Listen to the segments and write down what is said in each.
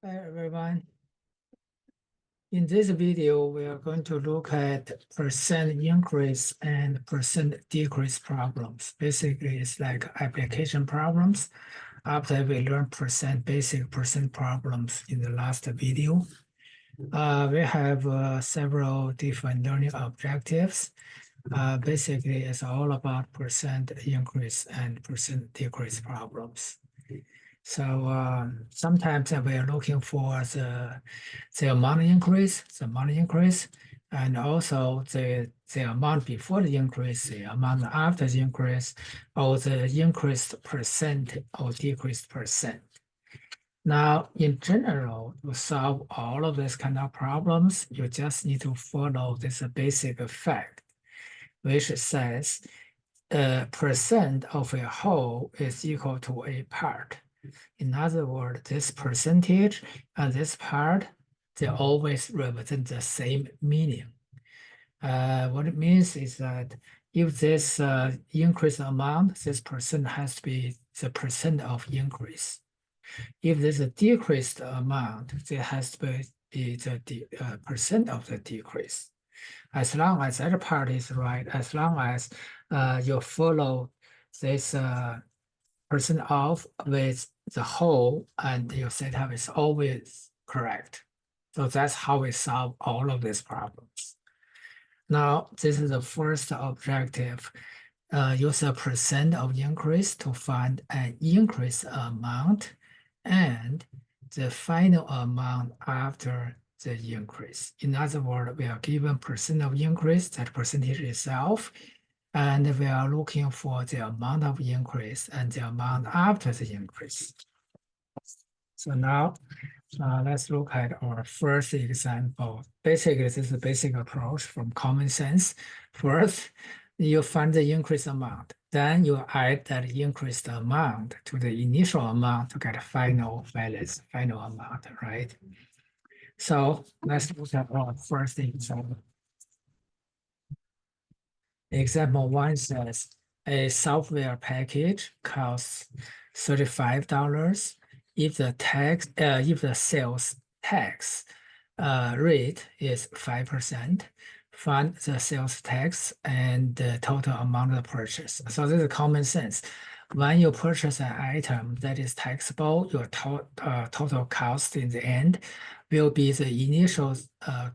Hi everyone. In this video, we are going to look at percent increase and percent decrease problems. Basically, it's like application problems. After we learned basic percent problems in the last video, we have several different learning objectives. Basically, it's all about percent increase and percent decrease problems. So sometimes we are looking for the amount increase, and also the amount before the increase, the amount after the increase, or the increased percent or decreased percent. Now, in general, to solve all of these kind of problems, you just need to follow this basic fact, which says percent of a whole is equal to a part. In other words, this percentage and this part, they always represent the same meaning. What it means is that if this increased amount, this percent has to be the percent of increase. If there's a decreased amount, there has to be the percent of the decrease. As long as that part is right, as long as you follow this percent of with the whole and your setup is always correct. So that's how we solve all of these problems. Now, this is the first objective. Use a percent of increase to find an increase amount and the final amount after the increase. In other words, we are given percent of increase, that percentage itself, and we are looking for the amount of increase and the amount after the increase. So now let's look at our first example. Basically, this is a basic approach from common sense. First, you find the increased amount. Then you add that increased amount to the initial amount to get final values, final amount, right? So let's look at our first example. Example one says a software package costs $35 if the sales tax rate is 5%. Find the sales tax and the total amount of purchase. So this is common sense. When you purchase an item that is taxable, your total cost in the end will be the initial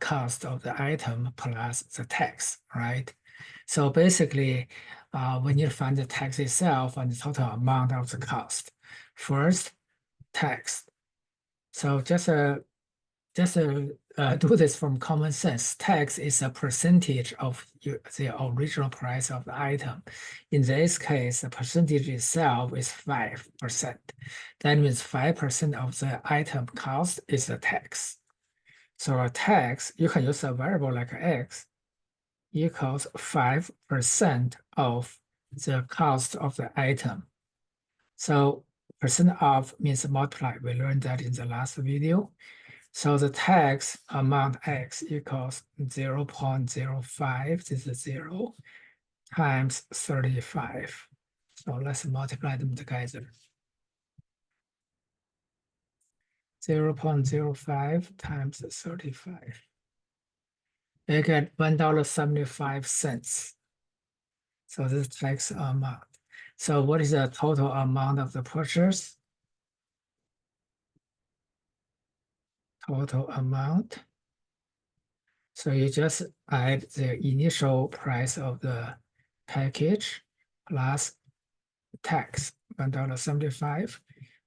cost of the item plus the tax, right? So basically, we need to find the tax itself and the total amount of the cost. First, tax. So just do this from common sense. Tax is a percentage of the original price of the item. In this case, the percentage itself is 5%. That means 5% of the item cost is the tax. So a tax, you can use a variable like X equals 5% of the cost of the item. So percent of means multiply. We learned that in the last video. So the tax amount X equals 0.05, this is 0, times 35. So let's multiply them together. 0.05 times 35. We get $1.75. So this tax amount. So what is the total amount of the purchase? Total amount. So you just add the initial price of the package plus tax, $1.75.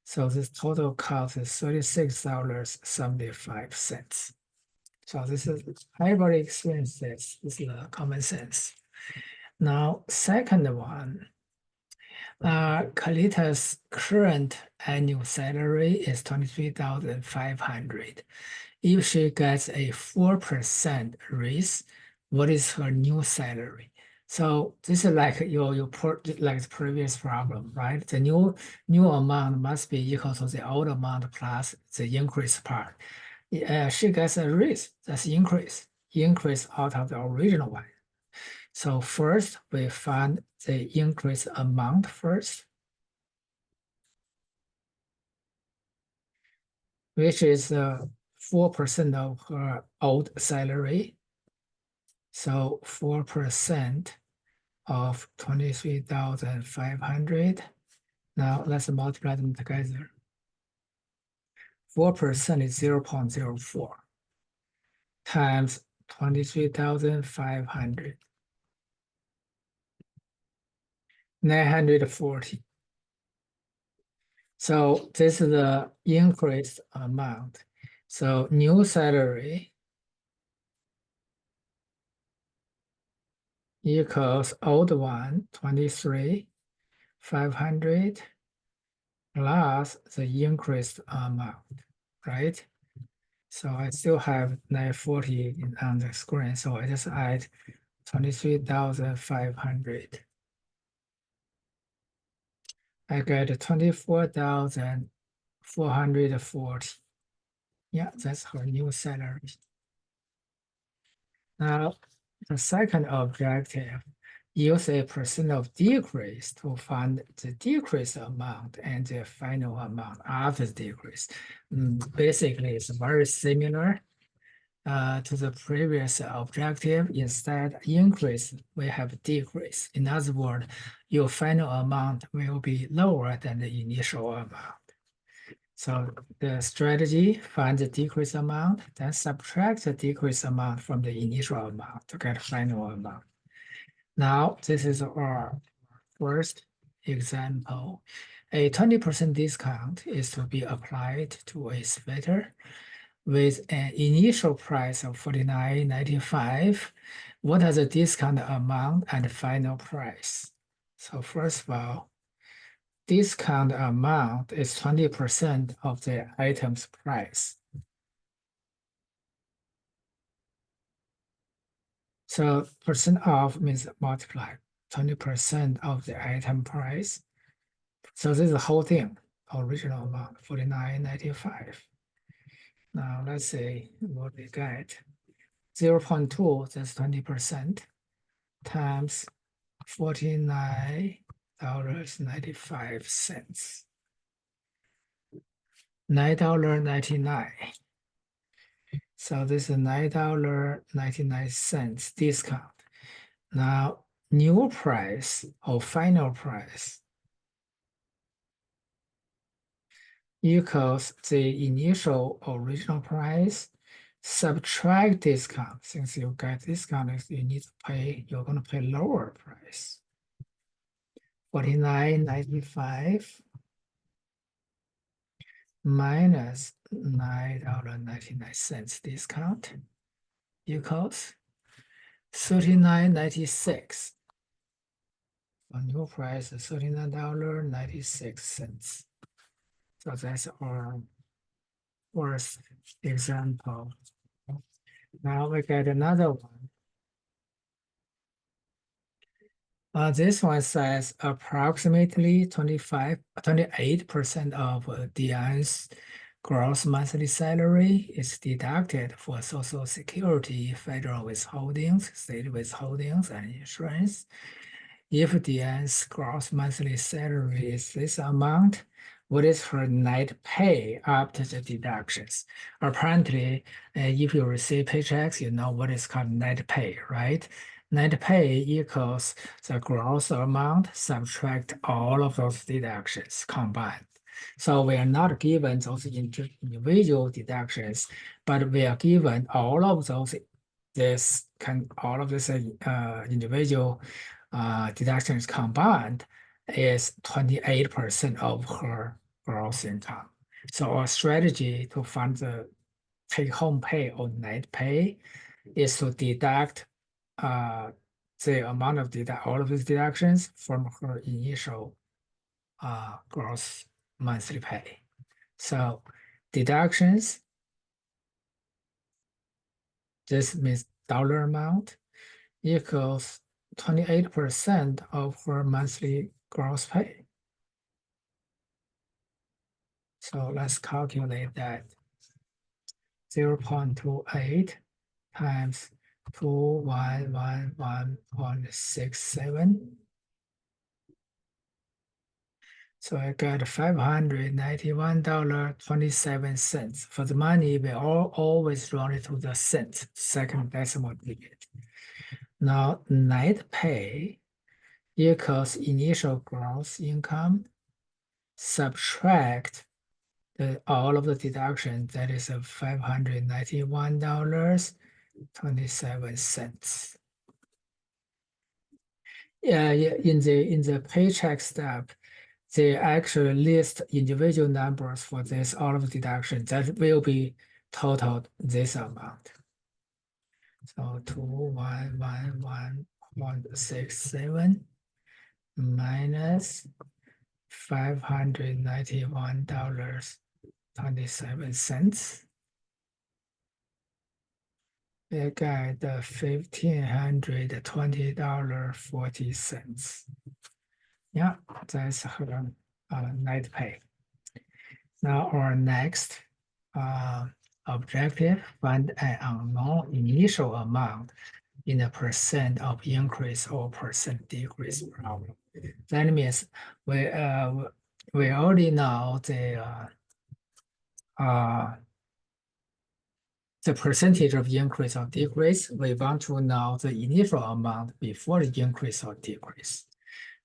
So this total cost is $36.75. So this is, everybody experienced this. This is common sense. Now, second one, Kalita's current annual salary is $23,500. If she gets a 4% raise, what is her new salary? So this is like you put like the previous problem, right? The new amount must be equal to the old amount plus the increase part. She gets a raise, that's increase out of the original one. So first we find the increase amount first. which is 4% of her old salary. So 4% of 23,500. Now let's multiply them together. 4% is 0.04 times 23,500. 940. So this is the increased amount. So new salary equals old one, 23,500 plus the increased amount, right? So I still have 940 on the screen. So I just add 23,500. I get 24,440. Yeah, that's her new salary. Now, the second objective, use a percent of decrease to find the decrease amount and the final amount after the decrease. Basically, it's very similar to the previous objective. Instead increase, we have decrease. In other words, your final amount will be lower than the initial amount. So the strategy, find the decrease amount, then subtract the decrease amount from the initial amount to get final amount. Now, this is our first example. A 20% discount is to be applied to a sweater with an initial price of $49.95. What are the discount amount and final price? So first of all, discount amount is 20% of the item's price. So percent off means multiply 20% of the item price. So this is the whole thing, original amount, $49.95. Now let's see what we get. 0.2, that's 20%, times $49.95. $9.99. So this is $9.99 discount. Now, new price or final price equals the initial original price, subtract discount. Since you get discount, you need to pay, you're going to pay lower price. $49.95 minus $9.99 discount equals $39.96. A new price is $39.96. So that's our first example. Now we get another one. This one says approximately 28% of Diane's gross monthly salary is deducted for Social Security, federal withholdings, state withholdings, and insurance. If Diane's gross monthly salary is this amount, what is her net pay after the deductions? Apparently, if you receive paychecks, you know what is called net pay, right? Net pay equals the gross amount subtract all of those deductions combined. So we are not given those individual deductions, but we are given all of those all of this individual deductions combined is 28% of her gross income. So our strategy to find the take-home pay or net pay is to deduct the amount of all of these deductions from her initial gross monthly pay. So deductions, this means dollar amount, equals 28% of her monthly gross pay. So let's calculate that. 0.28 times 2111.67 So I got $591.27. For the money, we always round it to the cent, second decimal digit. Now net pay equals initial gross income, subtract all of the deduction, that is $591.27. Yeah, in the paycheck step, they actually list individual numbers for this all of the deduction that will be totaled this amount. So 2111.67 minus $591.27. We got $1,520.40. Yeah, that's her net pay. Now our next objective, find an unknown initial amount in a percent of increase or percent decrease problem. That means we already know the percentage of increase or decrease. We want to know the initial amount before the increase or decrease.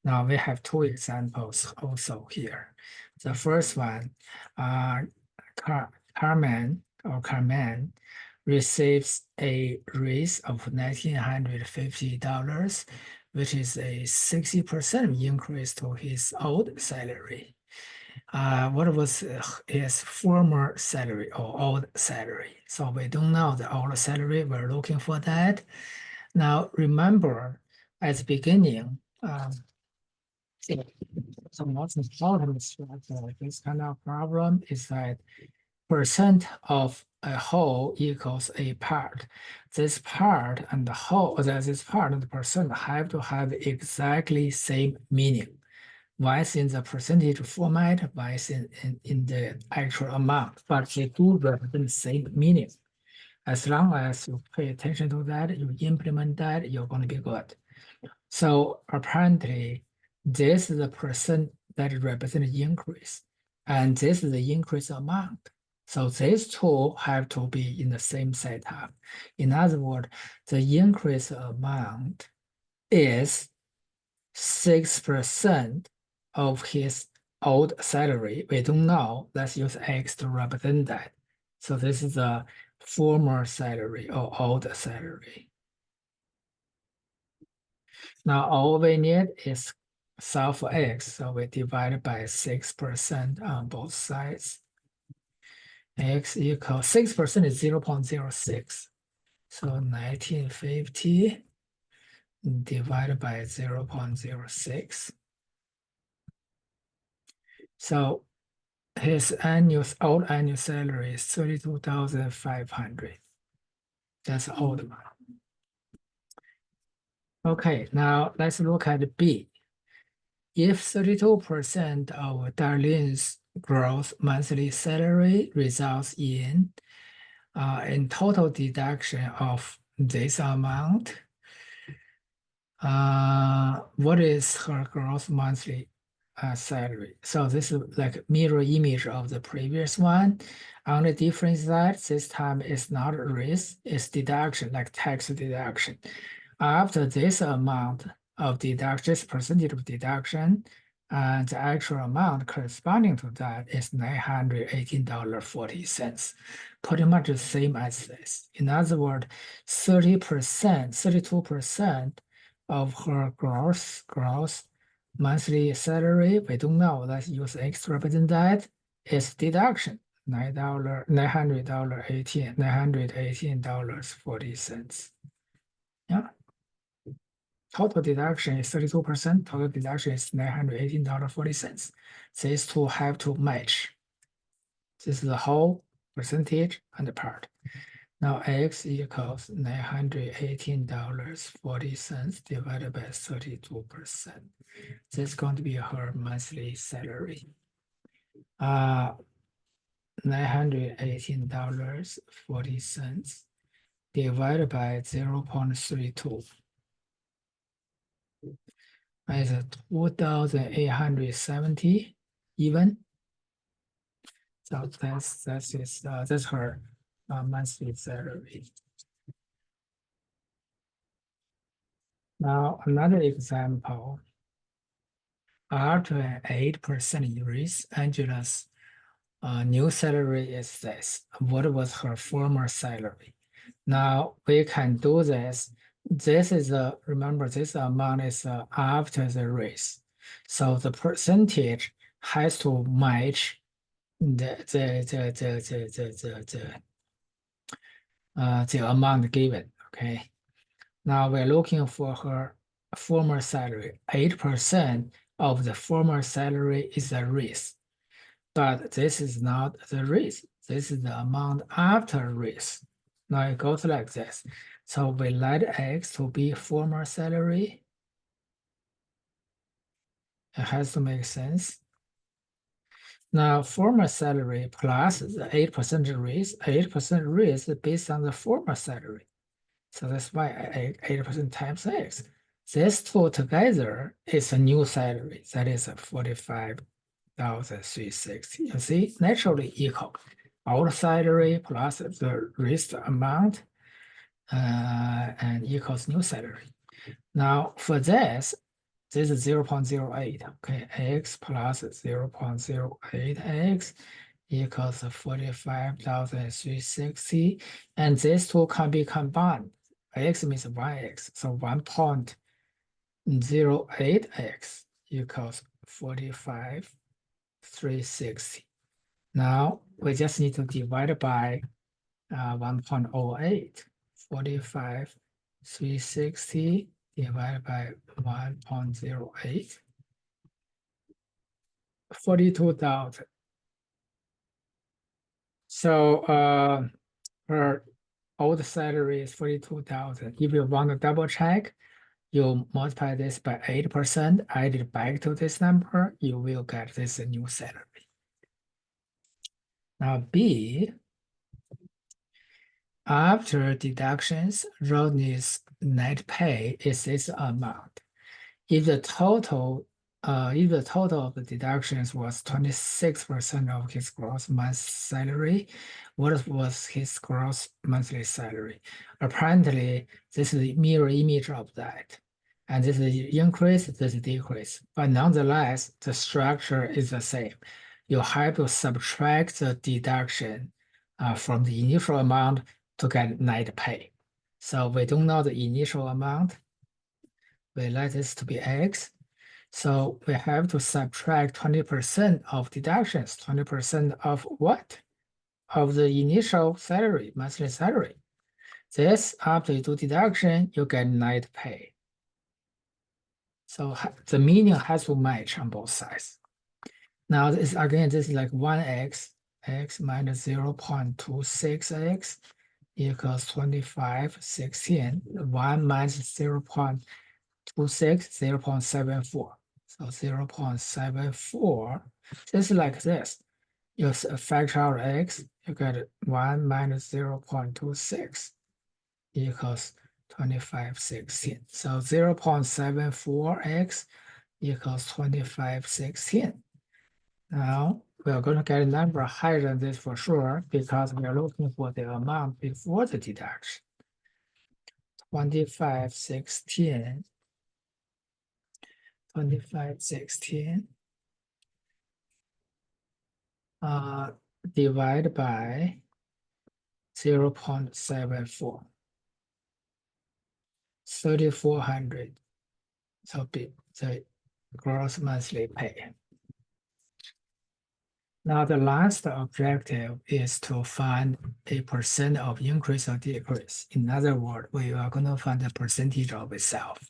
Now we have two examples also here. The first one, Carmen receives a raise of $1,950, which is a 60% increase to his old salary. What was his former salary or old salary? So we don't know the old salary. We're looking for that. Now remember, at the beginning, so what's important for this kind of problem is that percent of a whole equals a part. This part and the whole, this part and the percent have to have exactly same meaning. Once in the percentage format, once in the actual amount, but they do represent the same meaning. As long as you pay attention to that, you implement that, you're going to be good. So apparently, this is the percent that represents the increase, and this is the increase amount. So these two have to be in the same setup. In other words, the increase amount is 6% of his old salary. We don't know. Let's use X to represent that. So this is the former salary or old salary. Now all we need is solve for X. So we divide by 6% on both sides. X equals 6% is 0.06. So 1950 divided by 0.06. So his old annual salary is 32,500. That's old one. Okay, now let's look at B. If 32% of Darlene's gross monthly salary results in total deduction of this amount, what is her gross monthly salary? So this is like mirror image of the previous one. Only difference is that this time it's not a raise, it's deduction, like tax deduction. After this amount of deduction, this percentage of deduction, the actual amount corresponding to that is $918.40, pretty much the same as this. In other words, 32% of her gross monthly salary, we don't know, let's use X to represent that, is deduction, $918.40. Yeah. Total deduction is 32%, total deduction is $918.40. These two have to match. This is the whole percentage and the part. Now X equals $918.40 divided by 32%. This is going to be her monthly salary. $918.40 divided by 0.32. Is 2,870. even. So that's her monthly salary. Now another example. After an 8% increase, Angela's new salary is this. What was her former salary? Now we can do this. This is remember this amount is after the raise. So the percentage has to match the amount given. Okay. Now we're looking for her former salary. 8% of the former salary is a raise, but this is not the raise. This is the amount after raise. Now it goes like this. So we let X to be former salary. It has to make sense. Now former salary plus the 8% raise, 8% raise is based on the former salary. So that's why 8% times X. These two together is a new salary. That is 45,360. You see, naturally equal. Old salary plus the raised amount and equals new salary. Now for this is 0.08. Okay, X plus 0.08X equals 45,360. And these two can be combined. X means 1X. So 1.08X equals 45,360. Now we just need to divide by 1.08. 45,360 divided by 1.08. 42,000. So her old salary is 42,000. If you want to double check, you multiply this by 8%, add it back to this number, you will get this new salary. Now B, after deductions, Rodney's net pay is this amount. If the total of the deductions was 26% of his gross monthly salary, what was his gross monthly salary? Apparently, this is a mirror image of that. And this is increase, this is decrease. But nonetheless, the structure is the same. You have to subtract the deduction from the initial amount to get net pay. So we don't know the initial amount. We let this to be X. So we have to subtract 20% of deductions. 20% of what? Of the initial salary, monthly salary. This, after you do deduction, you get net pay. So the meaning has to match on both sides. Now this is like 1X, X minus 0.26X equals 2516. 1 minus 0.26, 0.74. So 0.74, just like this. You factor out X, you get 1 minus 0.26 equals 2516. So 0.74X equals 2516. Now we are going to get a number higher than this for sure because we are looking for the amount before the deduction. 2516 divided by 0.74, 3,400. So the gross monthly pay. Now the last objective is to find a percent of increase or decrease. In other words, we are going to find the percentage of itself.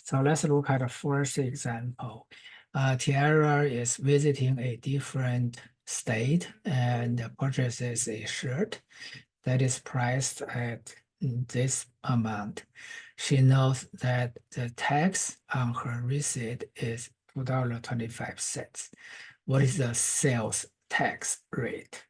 So let's look at the first example. Tiara is visiting a different state and purchases a shirt that is priced at this amount. She knows that the tax on her receipt is $2.25. What is the sales tax rate?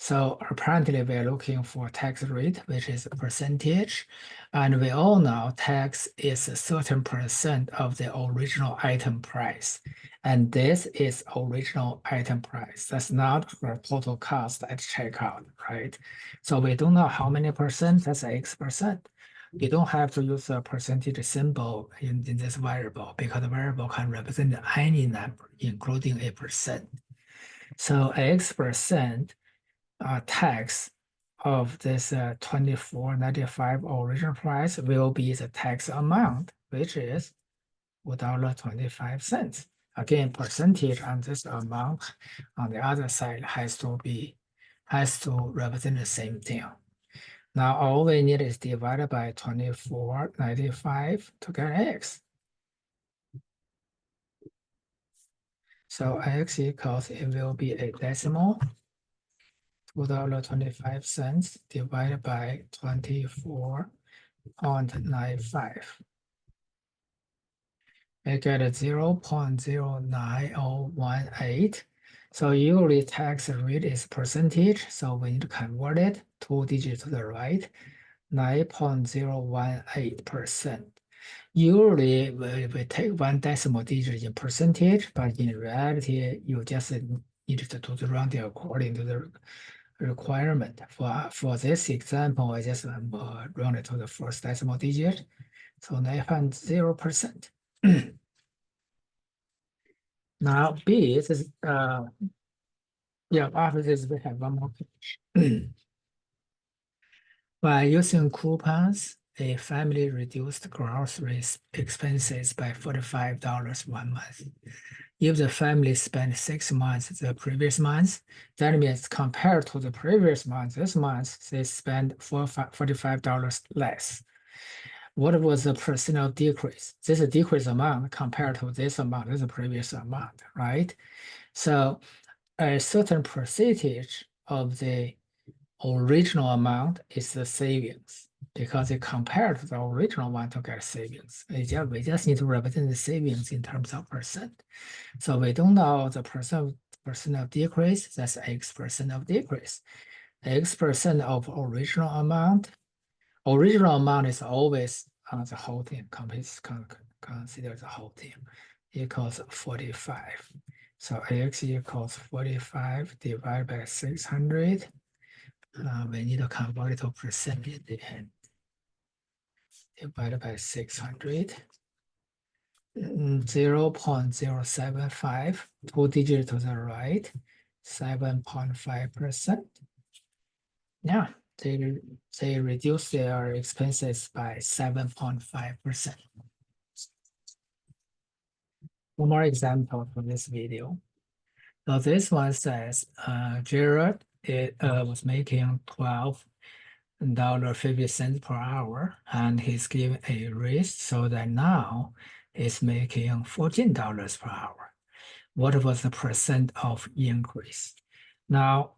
So apparently we're looking for tax rate, which is a percentage. And we all know tax is a certain percent of the original item price. And this is original item price. That's not for total cost at checkout, right? So we don't know how many percent, that's X%. You don't have to use a percentage symbol in this variable because the variable can represent any number, including a percent. So X% tax of this 24.95 original price will be the tax amount, which is $4.25. Again, percentage on this amount on the other side has to represent the same thing. Now all we need is divided by 24.95 to get X. So X equals, it will be a decimal, $2.25 divided by 24.95. I get a 0.09018. So usually tax rate is percentage, so we need to convert it 2 digits to the right, 9.018%. Usually we take one decimal digit in percentage, but in reality, you just need to do the rounding according to the requirement. For this example, I just round it to the first decimal digit, so 9.0%. Now B is after this we have one more page. By using coupons, a family reduced grocery expenses by $45 one month. If the family spent 6 months the previous month, that means compared to the previous month, this month they spent $45 less. What was the percent decrease? This is a decrease amount compared to this amount, this is the previous amount, right? So a certain percentage of the original amount is the savings because it compared to the original one to get savings. We just need to represent the savings in terms of percent. So we don't know the percent of decrease, that's X% of decrease. X% of original amount. Original amount is always the whole thing, consider the whole thing, equals 45. So X equals 45 divided by 600. We need to convert it to percent at the end. Divided by 600. 0.075, 2 digits to the right, 7.5%. Yeah, they reduce their expenses by 7.5%. One more example for this video. So this one says Jared was making $12.50 per hour, and he's given a raise so that now he's making $14 per hour. What was the percent of increase? Now,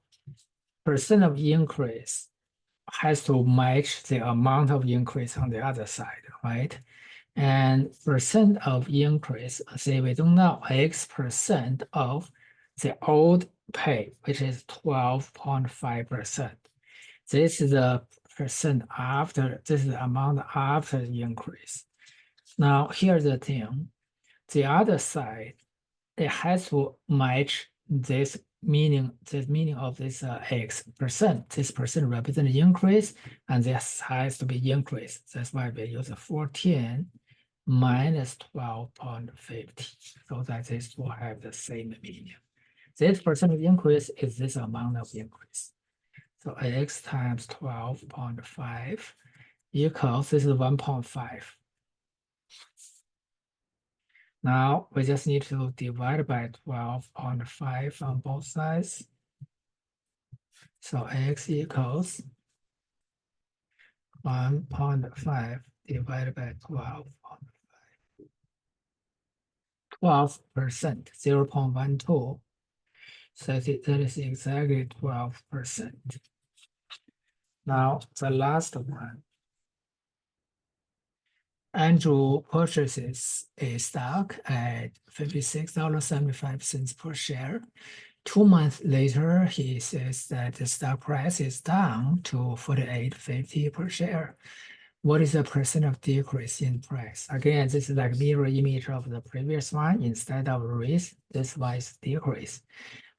percent of increase has to match the amount of increase on the other side, right? And percent of increase, say we don't know X% of the old pay, which is 12.5%. This is the percent after, this is the amount after the increase. Now, here's the thing. The other side, it has to match this meaning of this X%. This percent represents the increase, and this has to be increased. That's why we use 14 minus 12.50, so that this will have the same meaning. This percent of increase is this amount of increase. So X times 12.5 equals, this is 1.5. Now we just need to divide by 12.5 on both sides. So X equals 1.5 divided by 12. 12%, 0.12. So that is exactly 12%. Now the last one. Andrew purchases a stock at $56.75 per share. 2 months later, he says that the stock price is down to 48.50 per share. What is the percent of decrease in price? Again, this is like mirror image of the previous one. Instead of raise, this one is decrease.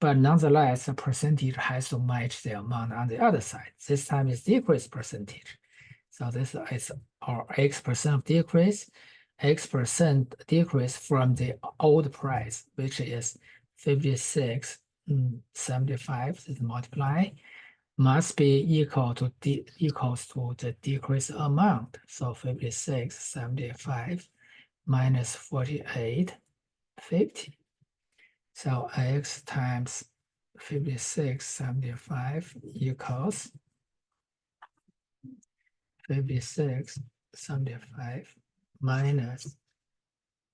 But nonetheless, the percentage has to match the amount on the other side. This time is decrease percentage. So this is our X% of decrease, X% decrease from the old price, which is 56.75. This multiply must be equal to equals to the decrease amount. So 56.75 minus 48.50. So X times 56.75 equals 56.75 minus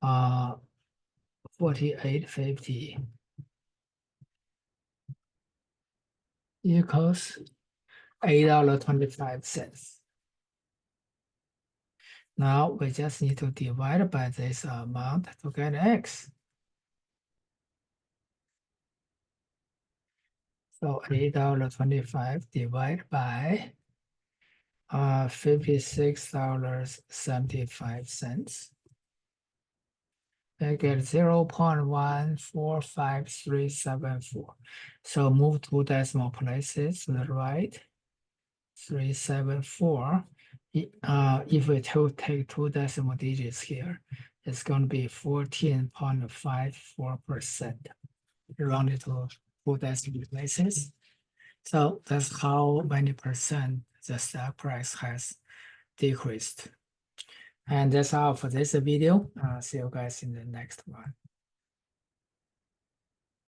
48.50 equals $8.25. Now we just need to divide by this amount to get X. So $8.25 divided by $56.75. I get 0.145374. So move two decimal places to the right. 374. If we take two decimal digits here, it's going to be 14.54%. Rounded to two decimal places. So that's how many percent the stock price has decreased. And that's all for this video. See you guys in the next one.